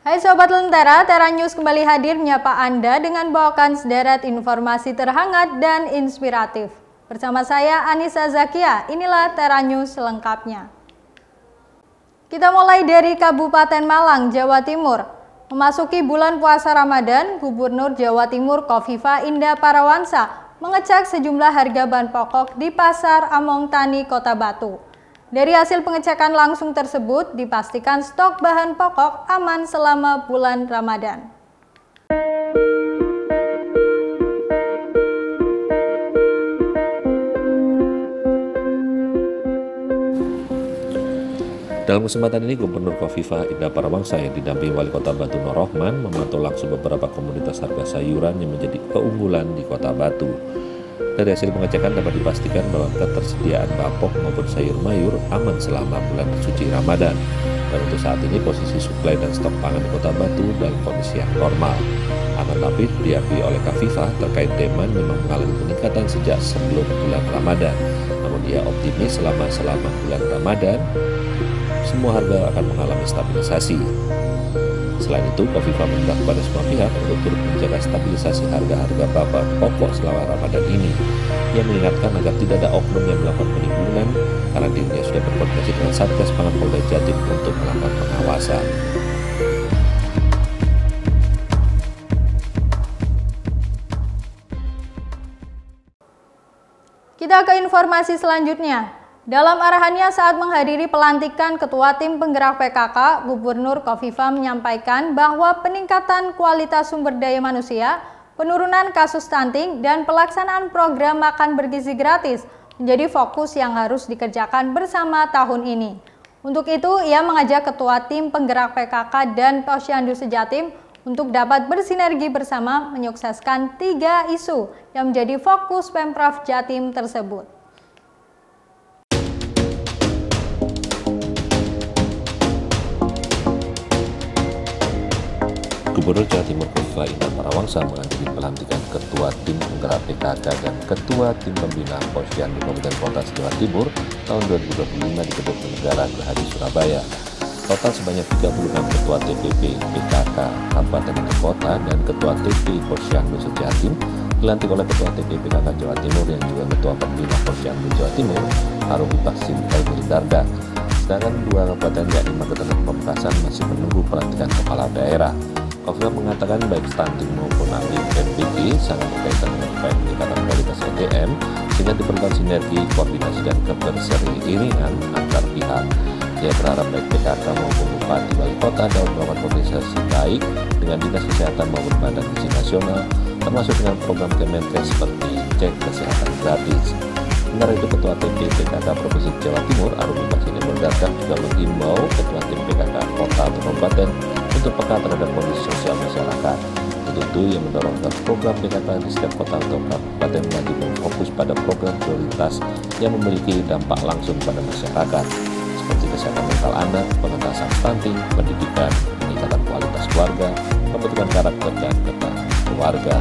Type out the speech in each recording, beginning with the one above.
Hai Sobat Lentera, Tera News kembali hadir menyapa Anda dengan bawakan sederet informasi terhangat dan inspiratif. Bersama saya Anissa Zakia, inilah Tera News selengkapnya. Kita mulai dari Kabupaten Malang, Jawa Timur. Memasuki bulan puasa Ramadan, Gubernur Jawa Timur Khofifah Indar Parawansa mengecek sejumlah harga bahan pokok di Pasar Among Tani, Kota Batu. Dari hasil pengecekan langsung tersebut, dipastikan stok bahan pokok aman selama bulan Ramadan. Dalam kesempatan ini, Gubernur Khofifah Indar Parawansa yang didampingi Wali Kota Batu Nur Rohman memantau langsung beberapa komoditas harga sayuran yang menjadi keunggulan di Kota Batu. Dari hasil pengecekan dapat dipastikan bahwa ketersediaan bapok maupun sayur mayur aman selama bulan suci Ramadan. Dan untuk saat ini posisi suplai dan stok pangan di Kota Batu dalam kondisi yang normal. Akan tapi diakui oleh Khofifah terkait demand memang mengalami peningkatan sejak sebelum bulan Ramadan. Namun ia optimis selama bulan Ramadan semua harga akan mengalami stabilisasi. Selain itu, Khofifah meminta kepada semua pihak untuk turut menjaga stabilisasi harga-harga bahan pokok selama Ramadan ini. Ia mengingatkan agar tidak ada oknum yang melakukan penimbunan karena dirinya sudah berkoordinasi dengan Satgas Pangan Polda Jatim untuk melakukan pengawasan. Kita ke informasi selanjutnya. Dalam arahannya saat menghadiri pelantikan Ketua Tim Penggerak PKK, Gubernur Khofifah menyampaikan bahwa peningkatan kualitas sumber daya manusia, penurunan kasus stunting, dan pelaksanaan program makan bergizi gratis menjadi fokus yang harus dikerjakan bersama tahun ini. Untuk itu, ia mengajak Ketua Tim Penggerak PKK dan Posyandu Sejatim untuk dapat bersinergi bersama menyukseskan 3 isu yang menjadi fokus Pemprov Jatim tersebut. Gubernur Jawa Timur Khofifah Indar Parawansa menghadiri pelantikan Ketua Tim Penggerak PKK dan Ketua Tim Pembina Posyandu Kabupaten Kota Jawa Timur tahun 2025 di Gedung Negara Gerahadi, Surabaya. Total sebanyak 36 Ketua TPP PKK Kabupaten dan Kota dan Ketua TP Posyandu Sejatim dilantik oleh Ketua TP PKK Jawa Timur yang juga Ketua Pembina Posyandu Jawa Timur Arumipah Sintai Darda. Sedangkan 2 kabupaten yakni Magetan dan Pamekasan masih menunggu pelantikan kepala daerah. Khofifah mengatakan baik stunting maupun MPG sangat berkaitan dengan upaya peningkatan kualitas SDM sehingga diperlukan sinergi, koordinasi, dan keberseiringan antar pihak. Dia berharap baik PKK maupun Bupati Wali Kota dapat melakukan koordinasi baik dengan Dinas Kesehatan maupun Badan Gizi Nasional, termasuk dengan program Kemenkes seperti cek kesehatan gratis. Sementara itu, Ketua TP PKK Provinsi Jawa Timur Arumipah Sintai Darda juga menghimbau Ketua Tim PKK Kota atau Kabupaten untuk peka terhadap kondisi sosial masyarakat. Untuk itu, ia mendorong agar program PKK di setiap kota atau kabupaten wajib fokus pada program prioritas yang memiliki dampak langsung pada masyarakat, seperti kesehatan mental anak, pengentasan stunting, pendidikan, peningkatan kualitas keluarga, pembentukan karakter, dan ketahanan keluarga.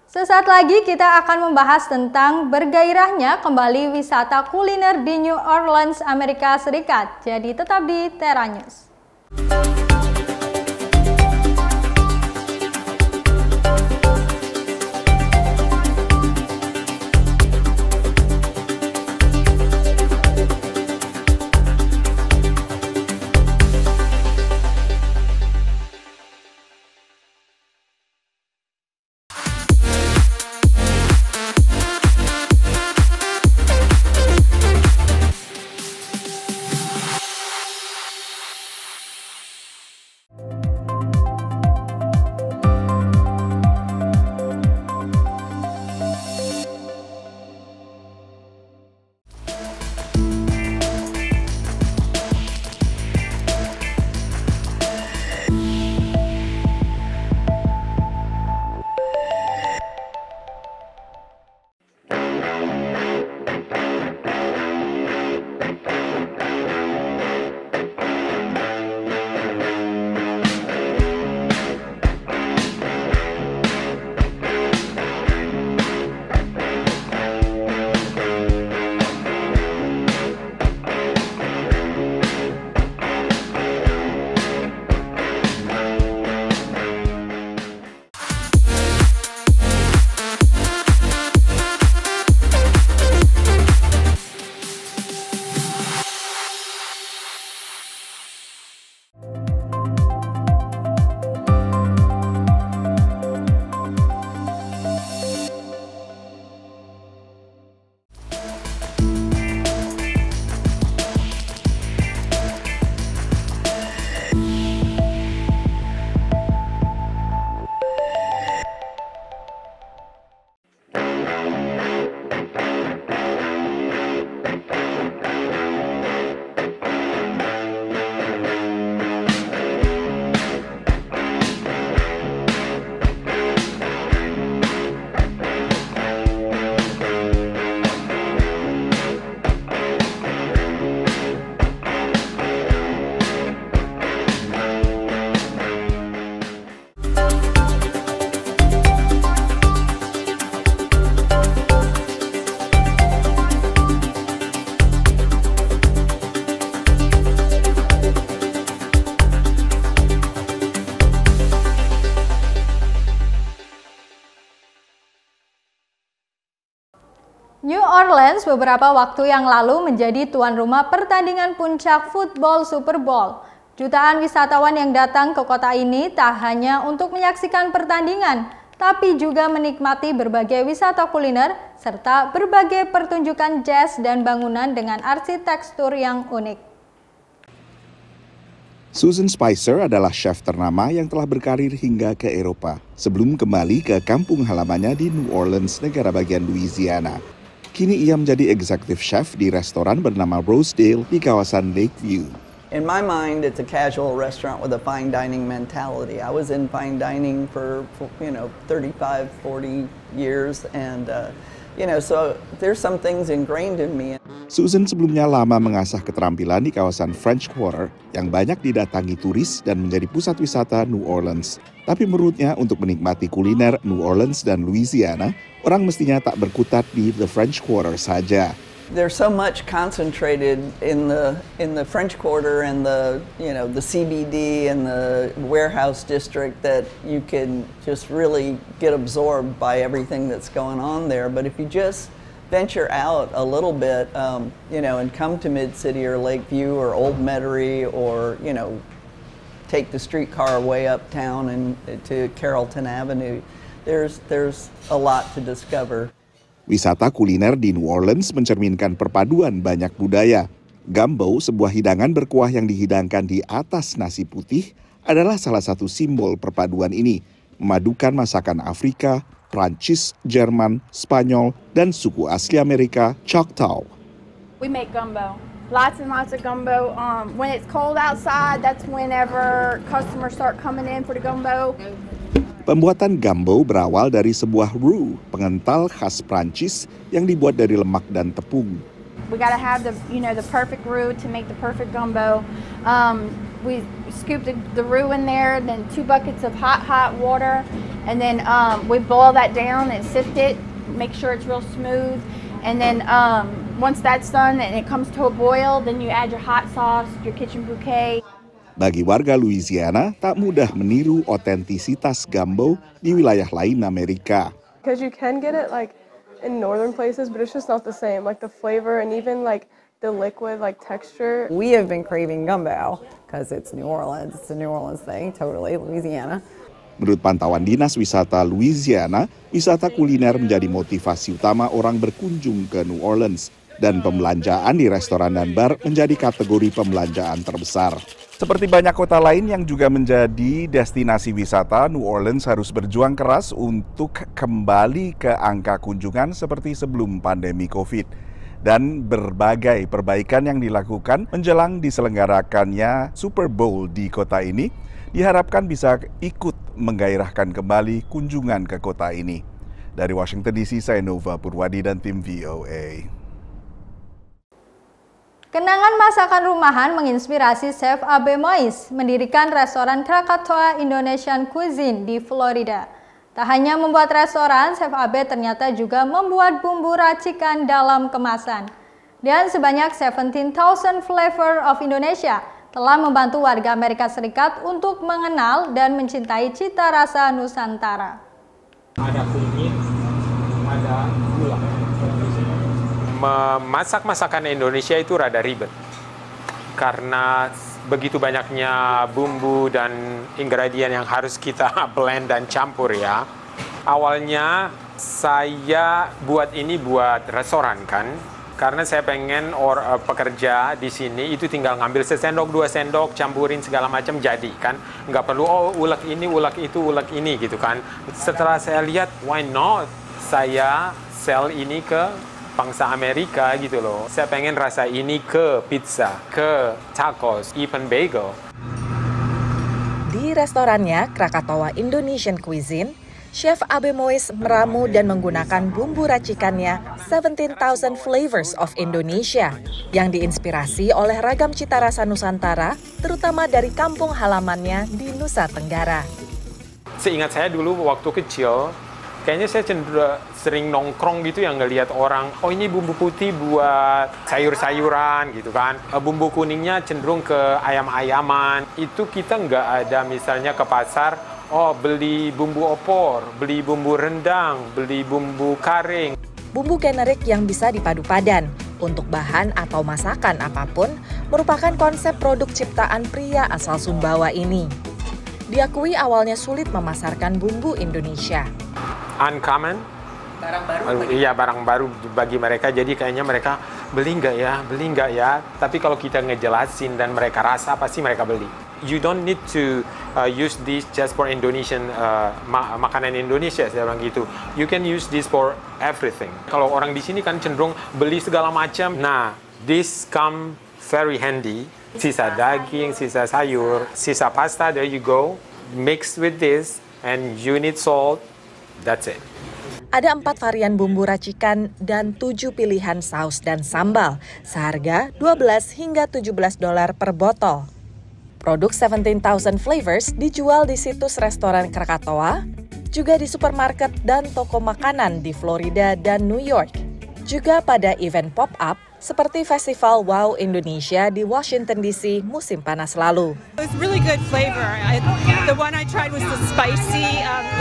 Sesaat lagi kita akan membahas tentang bergairahnya kembali wisata kuliner di New Orleans, Amerika Serikat. Jadi tetap di Tera News. New Orleans beberapa waktu yang lalu menjadi tuan rumah pertandingan puncak football Super Bowl. Jutaan wisatawan yang datang ke kota ini tak hanya untuk menyaksikan pertandingan, tapi juga menikmati berbagai wisata kuliner serta berbagai pertunjukan jazz dan bangunan dengan arsitektur yang unik. Susan Spicer adalah chef ternama yang telah berkarir hingga ke Eropa sebelum kembali ke kampung halamannya di New Orleans, negara bagian Louisiana. Kini ia menjadi executive chef di restoran bernama Rosedale di kawasan Lakeview. In my mind, it's a casual restaurant with a fine dining mentality. I was in fine dining for 35, 40 years, and so there's some things ingrained in me. Susan sebelumnya lama mengasah keterampilan di kawasan French Quarter yang banyak didatangi turis dan menjadi pusat wisata New Orleans. Tapi menurutnya untuk menikmati kuliner New Orleans dan Louisiana, orang mestinya tak berkutat di the French Quarter saja. There's so much concentrated in the French Quarter and the CBD and the warehouse district that you can just really get absorbed by everything that's going on there. But if you just venture out a little bit, and come to Mid-City or Lakeview or Old Metairie or, take the streetcar way uptown and to Carrollton Avenue, there's a lot to discover. Wisata kuliner di New Orleans mencerminkan perpaduan banyak budaya. Gumbo, sebuah hidangan berkuah yang dihidangkan di atas nasi putih, adalah salah satu simbol perpaduan ini, memadukan masakan Afrika, Prancis, Jerman, Spanyol, dan suku asli Amerika, Choctaw. We make gumbo. Lots and lots of gumbo. When it's cold outside, that's whenever customers start coming in for the gumbo. Pembuatan gumbo berawal dari sebuah roux, pengental khas Prancis yang dibuat dari lemak dan tepung. We gotta have the perfect roux to make the perfect gumbo. We scoop the roux in there, then 2 buckets of hot water, and then we boil that down and sift it, make sure it's real smooth, and then once that's done and it comes to a boil, then you add your hot sauce, your kitchen bouquet. Bagi warga Louisiana, tak mudah meniru otentisitas gumbo di wilayah lain Amerika. Because you can get it like in northern places, but it's just not the same. Like the flavor and even like the liquid texture. We have been craving gumbo because it's New Orleans. It's a New Orleans thing, totally, Louisiana. Menurut pantauan Dinas Wisata Louisiana, wisata kuliner menjadi motivasi utama orang berkunjung ke New Orleans. Dan pembelanjaan di restoran dan bar menjadi kategori pembelanjaan terbesar. Seperti banyak kota lain yang juga menjadi destinasi wisata, New Orleans harus berjuang keras untuk kembali ke angka kunjungan seperti sebelum pandemi COVID. Dan berbagai perbaikan yang dilakukan menjelang diselenggarakannya Super Bowl di kota ini, diharapkan bisa ikut menggairahkan kembali kunjungan ke kota ini. Dari Washington DC, saya Nova Purwadi dan tim VOA. Kenangan masakan rumahan menginspirasi Chef Abe Mois mendirikan restoran Krakatoa Indonesian Cuisine di Florida. Tak hanya membuat restoran, Chef Abe ternyata juga membuat bumbu racikan dalam kemasan. Dan sebanyak 17,000 flavor of Indonesia telah membantu warga Amerika Serikat untuk mengenal dan mencintai cita rasa Nusantara. Ada kunyit, ada gula. Memasak masakan Indonesia itu rada ribet karena begitu banyaknya bumbu dan ingredient yang harus kita blend dan campur ya. Awalnya saya buat restoran kan, karena saya pengen pekerja di sini itu tinggal ngambil 1 sendok 2 sendok campurin segala macam jadi kan, nggak perlu ulek ini ulek itu ulek ini gitu kan. Setelah saya lihat why not saya sell ini ke bangsa Amerika gitu loh. Saya pengen rasa ini ke pizza, ke tacos, even bagel. Di restorannya Krakatoa Indonesian Cuisine, Chef Abe Mois meramu dan menggunakan bumbu racikannya 17,000 flavors of Indonesia yang diinspirasi oleh ragam cita rasa Nusantara, terutama dari kampung halamannya di Nusa Tenggara. Seingat saya dulu waktu kecil, kayaknya saya sering nongkrong gitu yang ngelihat orang, oh ini bumbu putih buat sayur-sayuran gitu kan. Bumbu kuningnya cenderung ke ayam-ayaman. Itu kita nggak ada misalnya ke pasar, oh beli bumbu opor, beli bumbu rendang, beli bumbu karing. bumbu generik yang bisa dipadu padan untuk bahan atau masakan apapun merupakan konsep produk ciptaan pria asal Sumbawa ini. Diakui awalnya sulit memasarkan bumbu Indonesia. Uncommon, barang baru. Iya, barang baru bagi mereka. Jadi kayaknya mereka beli nggak ya. Tapi kalau kita ngejelasin dan mereka rasa, pasti mereka beli. You don't need to use this just for Indonesian makanan Indonesia, saya bilang gitu. You can use this for everything. Kalau orang di sini kan cenderung beli segala macam. Nah, this come very handy. Sisa daging, sisa sayur, sisa pasta, there you go. Mix with this and you need salt. That's it. Ada 4 varian bumbu racikan dan 7 pilihan saus dan sambal, seharga $12 hingga $17 per botol. Produk 17,000 Flavors dijual di situs restoran Krakatoa, juga di supermarket dan toko makanan di Florida dan New York. Juga pada event pop-up seperti Festival Wow Indonesia di Washington DC musim panas lalu. It's really good flavor. The one I tried was the spicy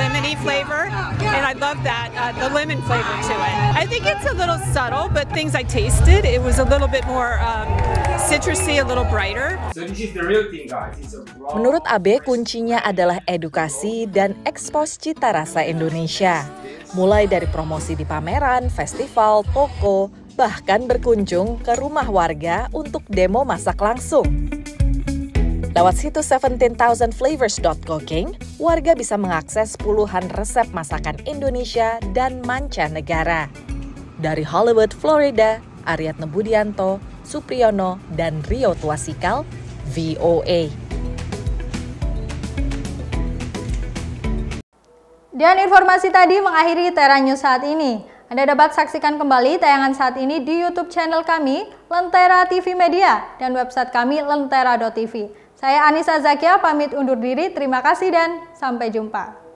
lemony flavor, and I love that, the lemon flavor to it. I think it's a little subtle, but things I tasted, it was a little bit more citrusy, a little brighter. So this is the real thing, guys. It's a raw. Menurut Abe, kuncinya adalah edukasi dan ekspos cita rasa Indonesia. Mulai dari promosi di pameran, festival, toko, bahkan berkunjung ke rumah warga untuk demo masak langsung. Lewat situs 17,000flavors.cooking, warga bisa mengakses puluhan resep masakan Indonesia dan mancanegara. Dari Hollywood, Florida, Aryatno Budianto, Supriyono, dan Rio Tuasikal, VOA. Dan informasi tadi mengakhiri Tera News saat ini. Anda dapat saksikan kembali tayangan saat ini di YouTube channel kami, Lentera TV Media, dan website kami lentera.tv. Saya Anissa Zakia pamit undur diri, terima kasih dan sampai jumpa.